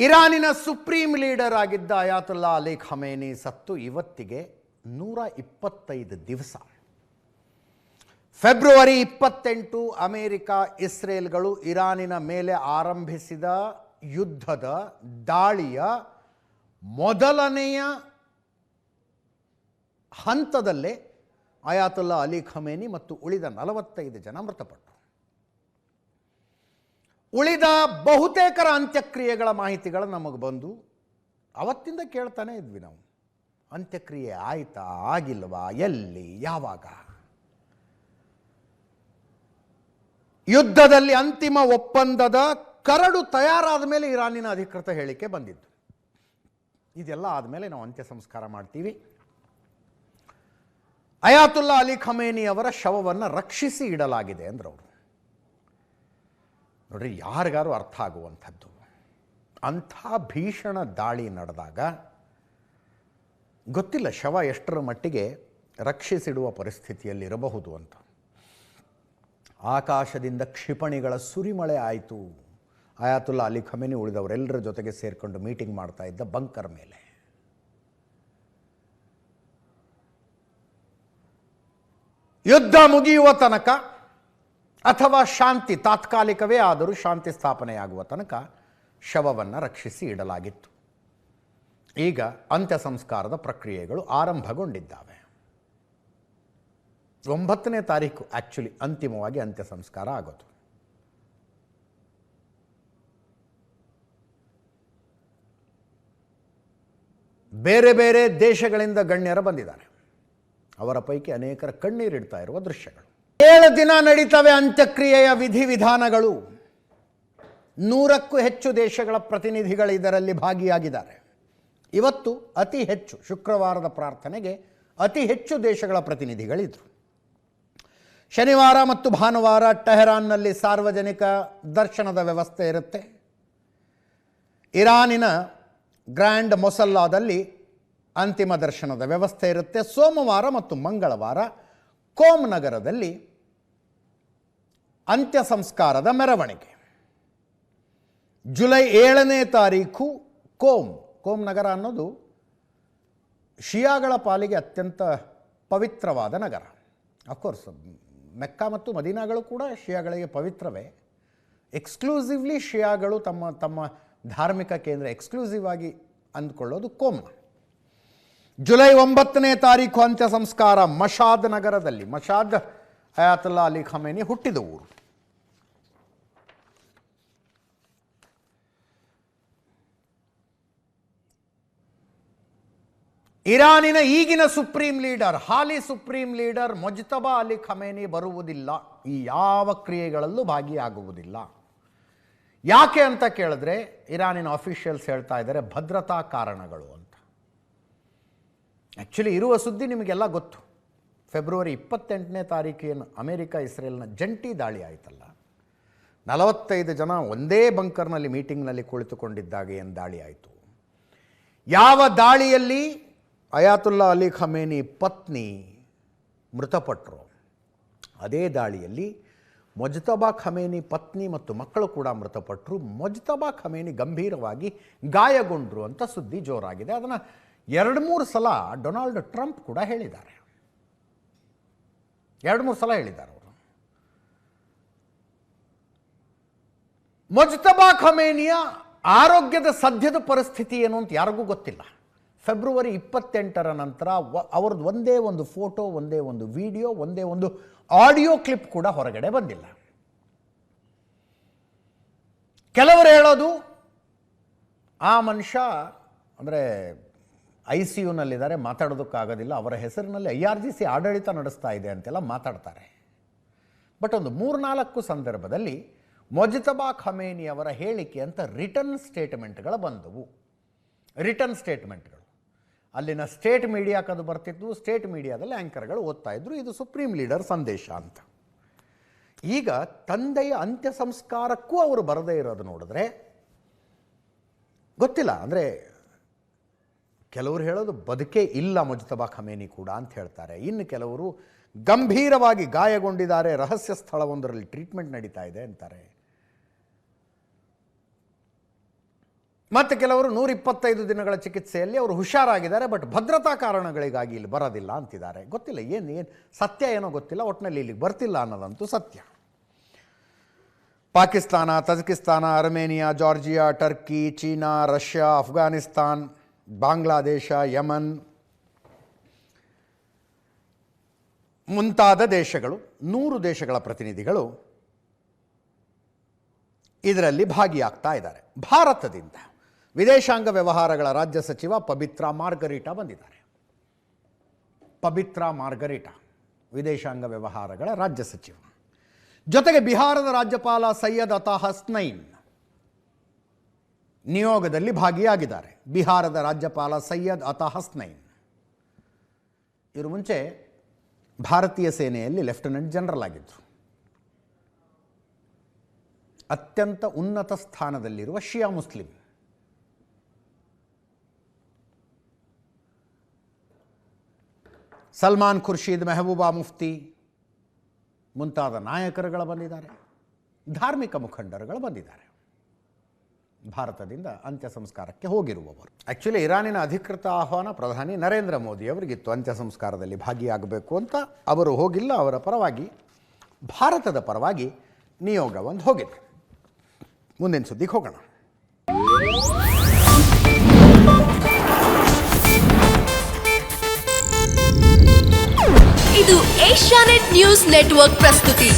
ಇರಾನಿನ supreme leader ಆಗಿದ್ದ ಅಯಾತುಲ್ಲಾ Ali Khamenei ಸತ್ತು ಇವತ್ತಿಗೆ 125 ದಿವಸ. ಫೆಬ್ರವರಿ 28 ಅಮೆರಿಕ ಇಸ್ರೇಲ್ಗಳು ಇರಾನಿನ ಮೇಲೆ ಆರಂಭಿಸಿದ ಯುದ್ಧದ ದಾಳಿಯ ಮೊದಲನೆಯ ಹಂತದಲ್ಲೇ ಅಯಾತುಲ್ಲಾ ಅಲಿ ಖಮೇನಿ ಮತ್ತು ಉಳಿದ 45 ಜನ ಮೃತಪಟ್ಟರು. ಉಳಿದ ಬಹುತೇಕರ ಅಂತ್ಯಕ್ರಿಯೆಗಳ ಮಾಹಿತಿಗಳು ನಮಗೆ ಬಂದು ಅವತ್ತಿಂದ ಕೇಳ್ತಾನೆ ಇದ್ವಿ ನಾವು, ಅಂತ್ಯಕ್ರಿಯೆ ಆಯ್ತಾ ಆಗಿಲ್ವಾ, ಎಲ್ಲಿ, ಯಾವಾಗ. ಯುದ್ಧದಲ್ಲಿ ಅಂತಿಮ ಒಪ್ಪಂದದ ಕರಡು ತಯಾರಾದ ಮೇಲೆ ಇರಾನಿನ ಅಧಿಕೃತ ಹೇಳಿಕೆ ಬಂದಿದ್ದು. ಇದೆಲ್ಲ ಆದಮೇಲೆ ನಾವು ಅಂತ್ಯ ಸಂಸ್ಕಾರ ಮಾಡ್ತೀವಿ. ಅಯಾತುಲ್ಲಾ ಅಲಿ ಖಮೇನಿ ಅವರ ಶವವನ್ನು ರಕ್ಷಿಸಿ ಇಡಲಾಗಿದೆ ಅಂದ್ರವರು. ನೋಡ್ರಿ, ಯಾರಿಗಾರು ಅರ್ಥ ಆಗುವಂಥದ್ದು, ಅಂಥ ಭೀಷಣ ದಾಳಿ ನಡೆದಾಗ ಗೊತ್ತಿಲ್ಲ ಶವ ಎಷ್ಟರ ಮಟ್ಟಿಗೆ ರಕ್ಷಿಸಿಡುವ ಪರಿಸ್ಥಿತಿಯಲ್ಲಿರಬಹುದು ಅಂತ. ಆಕಾಶದಿಂದ ಕ್ಷಿಪಣಿಗಳ ಸುರಿಮಳೆ ಆಯಿತು. ಅಯಾತುಲ್ಲಾ ಅಲಿ ಖಮೇನಿ ಉಳಿದವರೆಲ್ಲರ ಜೊತೆಗೆ ಸೇರಿಕೊಂಡು ಮೀಟಿಂಗ್ ಮಾಡ್ತಾ ಇದ್ದ ಬಂಕರ್ ಮೇಲೆ. ಯುದ್ಧ ಮುಗಿಯುವ ತನಕ ಅಥವಾ ಶಾಂತಿ, ತಾತ್ಕಾಲಿಕವೇ ಆದರೂ ಶಾಂತಿ ಸ್ಥಾಪನೆಯಾಗುವ ತನಕ ಶವವನ್ನು ರಕ್ಷಿಸಿ ಇಡಲಾಗಿತ್ತು. ಈಗ ಅಂತ್ಯ ಸಂಸ್ಕಾರದ ಪ್ರಕ್ರಿಯೆಗಳು ಆರಂಭಗೊಂಡಿದ್ದಾವೆ. 9ನೇ ತಾರೀಕು ಆ್ಯಕ್ಚುಲಿ ಅಂತಿಮವಾಗಿ ಅಂತ್ಯ ಸಂಸ್ಕಾರ ಆಗೋದು. ಬೇರೆ ಬೇರೆ ದೇಶಗಳಿಂದ ಗಣ್ಯರು ಬಂದಿದ್ದಾರೆ. ಅವರ ಪೈಕಿ ಅನೇಕರ ಕಣ್ಣೀರಿಡ್ತಾ ಇರುವ ದೃಶ್ಯಗಳು. 7 ದಿನ ನಡೀತವೆ ಅಂತ್ಯಕ್ರಿಯೆಯ ವಿಧಿವಿಧಾನಗಳು. 100ಕ್ಕೂ ಹೆಚ್ಚು ದೇಶಗಳ ಪ್ರತಿನಿಧಿಗಳು ಇದರಲ್ಲಿ ಭಾಗಿಯಾಗಿದ್ದಾರೆ. ಇವತ್ತು ಅತಿ ಹೆಚ್ಚು, ಶುಕ್ರವಾರದ ಪ್ರಾರ್ಥನೆಗೆ ಅತಿ ಹೆಚ್ಚು ದೇಶಗಳ ಪ್ರತಿನಿಧಿಗಳಿದ್ದರು. ಶನಿವಾರ ಮತ್ತು ಭಾನುವಾರ ಟೆಹರಾನ್ನಲ್ಲಿ ಸಾರ್ವಜನಿಕ ದರ್ಶನದ ವ್ಯವಸ್ಥೆ ಇರುತ್ತೆ. ಇರಾನಿನ ಗ್ರ್ಯಾಂಡ್ ಮೊಸಲ್ಲಾದಲ್ಲಿ ಅಂತಿಮ ದರ್ಶನದ ವ್ಯವಸ್ಥೆ ಇರುತ್ತೆ. ಸೋಮವಾರ ಮತ್ತು ಮಂಗಳವಾರ ಕೋಮ್ ನಗರದಲ್ಲಿ ಅಂತ್ಯ ಸಂಸ್ಕಾರದ ಮೆರವಣಿಗೆ. ಜುಲೈ 7ನೇ ತಾರೀಕು ಕೋಮ್ ನಗರ ಅನ್ನೋದು ಶಿಯಾಗಳ ಪಾಲಿಗೆ ಅತ್ಯಂತ ಪವಿತ್ರವಾದ ನಗರ. ಅಫ್ಕೋರ್ಸ್ ಮೆಕ್ಕಾ ಮತ್ತು ಮದೀನಾಗಳು ಕೂಡ ಶಿಯಾಗಳಿಗೆ ಪವಿತ್ರವೇ. ಎಕ್ಸ್ಕ್ಲೂಸಿವ್ಲಿ ಶಿಯಾಗಳು ತಮ್ಮ ಧಾರ್ಮಿಕ ಕೇಂದ್ರ ಎಕ್ಸ್ಕ್ಲೂಸಿವ್ ಆಗಿ ಅಂದ್ಕೊಳ್ಳೋದು ಕೋಮ್ನ. ಜುಲೈ 9ನೇ ತಾರೀಕು ಅಂತ್ಯ ಸಂಸ್ಕಾರ ಮಶಾದ್ ನಗರದಲ್ಲಿ. ಮಶಾದ್ ಅಯಾತುಲ್ಲಾ ಅಲಿ ಖಮೇನಿ ಹುಟ್ಟಿದ ಊರು. ಇರಾನಿನ ಈಗಿನ ಸುಪ್ರೀಂ ಲೀಡರ್, ಹಾಲಿ ಸುಪ್ರೀಂ ಲೀಡರ್ ಮುಜ್ತಬಾ ಅಲಿ ಖಮೇನಿ ಬರುವುದಿಲ್ಲ, ಈ ಯಾವ ಕ್ರಿಯೆಗಳಲ್ಲೂ ಭಾಗಿಯಾಗುವುದಿಲ್ಲ. ಯಾಕೆ ಅಂತ ಕೇಳಿದ್ರೆ ಇರಾನಿನ ಅಫಿಷಿಯಲ್ಸ್ ಹೇಳ್ತಾ ಇದ್ದಾರೆ, ಭದ್ರತಾ ಕಾರಣಗಳು ಅಂತ. ಆ್ಯಕ್ಚುಲಿ ಇರುವ ಸುದ್ದಿ ನಿಮಗೆಲ್ಲ ಗೊತ್ತು. ಫೆಬ್ರವರಿ 28ನೇ ತಾರೀಕೇನು ಅಮೆರಿಕ ಇಸ್ರೇಲ್ನ ಜಂಟಿ ದಾಳಿ ಆಯಿತಲ್ಲ, 45 ಜನ ಒಂದೇ ಬಂಕರ್ನಲ್ಲಿ ಮೀಟಿಂಗ್ನಲ್ಲಿ ಕುಳಿತುಕೊಂಡಿದ್ದಾಗ ಏನು ದಾಳಿ ಆಯಿತು. ಯಾವ ದಾಳಿಯಲ್ಲಿ ಅಯಾತುಲ್ಲಾ ಅಲಿ ಖಮೇನಿ ಪತ್ನಿ ಮೃತಪಟ್ಟರು, ಅದೇ ದಾಳಿಯಲ್ಲಿ ಮುಜ್ತಬಾ ಖಮೇನಿ ಪತ್ನಿ ಮತ್ತು ಮಕ್ಕಳು ಕೂಡ ಮೃತಪಟ್ಟರು. ಮುಜ್ತಬಾ ಖಮೇನಿ ಗಂಭೀರವಾಗಿ ಗಾಯಗೊಂಡರು ಅಂತ ಸುದ್ದಿ ಜೋರಾಗಿದೆ. ಅದನ್ನು 2-3 ಸಲ ಡೊನಾಲ್ಡ್ ಟ್ರಂಪ್ ಕೂಡ ಹೇಳಿದ್ದಾರೆ. 2-3 ಸಲ ಹೇಳಿದ್ದಾರೆ ಅವರು. ಮುಜ್ತಬಾ ಖಮೇನಿಯ ಆರೋಗ್ಯದ ಸದ್ಯದ ಪರಿಸ್ಥಿತಿ ಏನು ಅಂತ ಯಾರಿಗೂ ಗೊತ್ತಿಲ್ಲ. ಫೆಬ್ರವರಿ 28ರ ನಂತರ ಅವ್ರದ್ದು ಒಂದೇ ಒಂದು ಫೋಟೋ, ಒಂದೇ ಒಂದು ವಿಡಿಯೋ, ಒಂದೇ ಒಂದು ಆಡಿಯೋ ಕ್ಲಿಪ್ ಕೂಡ ಹೊರಗಡೆ ಬಂದಿಲ್ಲ. ಕೆಲವರು ಹೇಳೋದು ಆ ಮನುಷ್ಯ ಅಂದರೆ ICUನಲ್ಲಿದ್ದಾರೆ, ಮಾತಾಡೋದಕ್ಕಾಗೋದಿಲ್ಲ, ಅವರ ಹೆಸರಿನಲ್ಲಿ IRGC ಆಡಳಿತ ನಡೆಸ್ತಾ ಇದೆ ಅಂತೆಲ್ಲ ಮಾತಾಡ್ತಾರೆ. ಬಟ್ ಒಂದು 3-4 ಸಂದರ್ಭದಲ್ಲಿ ಮುಜ್ತಬಾ ಖಮೇನಿ ಅವರ ಹೇಳಿಕೆ ಅಂತ ರಿಟರ್ನ್ ಸ್ಟೇಟ್ಮೆಂಟ್ಗಳು ಬಂದವು. ರಿಟರ್ನ್ ಸ್ಟೇಟ್ಮೆಂಟ್ಗಳು ಅಲ್ಲಿನ ಸ್ಟೇಟ್ ಮೀಡಿಯಾಕ್ಕೆ ಅದು ಬರ್ತಿತ್ತು. ಸ್ಟೇಟ್ ಮೀಡಿಯಾದಲ್ಲಿ ಆ್ಯಂಕರ್ಗಳು ಓದ್ತಾ ಇದ್ರು, ಇದು ಸುಪ್ರೀಂ ಲೀಡರ್ ಸಂದೇಶ ಅಂತ. ಈಗ ತಂದೆಯ ಅಂತ್ಯ ಸಂಸ್ಕಾರಕ್ಕೂ ಅವರು ಬರದೇ ಇರೋದು ನೋಡಿದ್ರೆ ಗೊತ್ತಿಲ್ಲ. ಅಂದರೆ ಕೆಲವರು ಹೇಳೋದು ಬದುಕೇ ಇಲ್ಲ ಮುಜ್ತಬಾ ಖಮೇನಿ ಕೂಡ ಅಂತ ಹೇಳ್ತಾರೆ. ಇನ್ನು ಕೆಲವರು ಗಂಭೀರವಾಗಿ ಗಾಯಗೊಂಡಿದ್ದಾರೆ, ರಹಸ್ಯ ಸ್ಥಳವೊಂದರಲ್ಲಿ ಟ್ರೀಟ್ಮೆಂಟ್ ನಡೀತಾ ಇದೆ ಅಂತಾರೆ. ಮತ್ತು ಕೆಲವರು 125 ದಿನಗಳ ಚಿಕಿತ್ಸೆಯಲ್ಲಿ ಅವರು ಹುಷಾರಾಗಿದ್ದಾರೆ, ಬಟ್ ಭದ್ರತಾ ಕಾರಣಗಳಿಗಾಗಿ ಇಲ್ಲಿ ಬರೋದಿಲ್ಲ ಅಂತಿದ್ದಾರೆ. ಗೊತ್ತಿಲ್ಲ ಏನು ಸತ್ಯ ಏನೋ ಗೊತ್ತಿಲ್ಲ, ಒಟ್ಟಿನಲ್ಲಿ ಇಲ್ಲಿಗೆ ಬರ್ತಿಲ್ಲ ಅನ್ನೋದಂತೂ ಸತ್ಯ. Pakistan, Tajikistan, Armenia, Georgia, Turkey, China, Russia, Afghanistan, Bangladesh, Yaman ಮುಂತಾದ ದೇಶಗಳು 100 ದೇಶಗಳ ಪ್ರತಿನಿಧಿಗಳು ಇದರಲ್ಲಿ ಭಾಗಿಯಾಗ್ತಾ ಇದ್ದಾರೆ. ಭಾರತದಿಂದ ವಿದೇಶಾಂಗ ವ್ಯವಹಾರಗಳ ರಾಜ್ಯ ಸಚಿವ ಪಬಿತ್ರಾ ಮಾರ್ಗರಿಟಾ ಬಂದಿದ್ದಾರೆ. ಪಬಿತ್ರಾ ಮಾರ್ಗರಿಟಾ ವಿದೇಶಾಂಗ ವ್ಯವಹಾರಗಳ ರಾಜ್ಯ ಸಚಿವ. ಜೊತೆಗೆ ಬಿಹಾರದ ರಾಜ್ಯಪಾಲ ಸೈಯದ್ ಅತಾ ಹಸ್ನೈನ್ ನಿಯೋಗದಲ್ಲಿ ಭಾಗಿಯಾಗಿದ್ದಾರೆ. ಬಿಹಾರದ ರಾಜ್ಯಪಾಲ ಸೈಯದ್ ಅತಾ ಹಸ್ನೈನ್ ಇವರು ಮುಂಚೆ ಭಾರತೀಯ ಸೇನೆಯಲ್ಲಿ ಲೆಫ್ಟಿನೆಂಟ್ ಜನರಲ್ ಆಗಿದ್ದರು. ಅತ್ಯಂತ ಉನ್ನತ ಸ್ಥಾನದಲ್ಲಿರುವ ಶಿಯಾ ಮುಸ್ಲಿಂ. ಸಲ್ಮಾನ್ ಖುರ್ಷೀದ್, ಮೆಹಬೂಬಾ ಮುಫ್ತಿ ಮುಂತಾದ ನಾಯಕರುಗಳು ಬಂದಿದ್ದಾರೆ. ಧಾರ್ಮಿಕ ಮುಖಂಡರುಗಳು ಬಂದಿದ್ದಾರೆ. ಭಾರತದಿಂದ ಅಂತ್ಯ ಸಂಸ್ಕಾರಕ್ಕೆ ಹೋಗಿರುವವರು. ಆ್ಯಕ್ಚುಲಿ ಇರಾನಿನ ಅಧಿಕೃತ ಆಹ್ವಾನ ಪ್ರಧಾನಿ ನರೇಂದ್ರ ಮೋದಿ ಅವರಿಗಿತ್ತು ಅಂತ್ಯ ಸಂಸ್ಕಾರದಲ್ಲಿ ಭಾಗಿಯಾಗಬೇಕು ಅಂತ. ಅವರು ಹೋಗಿಲ್ಲ. ಅವರ ಪರವಾಗಿ, ಭಾರತದ ಪರವಾಗಿ ನಿಯೋಗ ಒಂದು ಹೋಗಿದೆ. ಮುಂದಿನ ಸುದ್ದಿಗೆ ಹೋಗೋಣ. ಇದು ಏಷ್ಯಾನೆಟ್ ನ್ಯೂಸ್ ನೆಟ್ವರ್ಕ್ ಪ್ರಸ್ತುತಿ.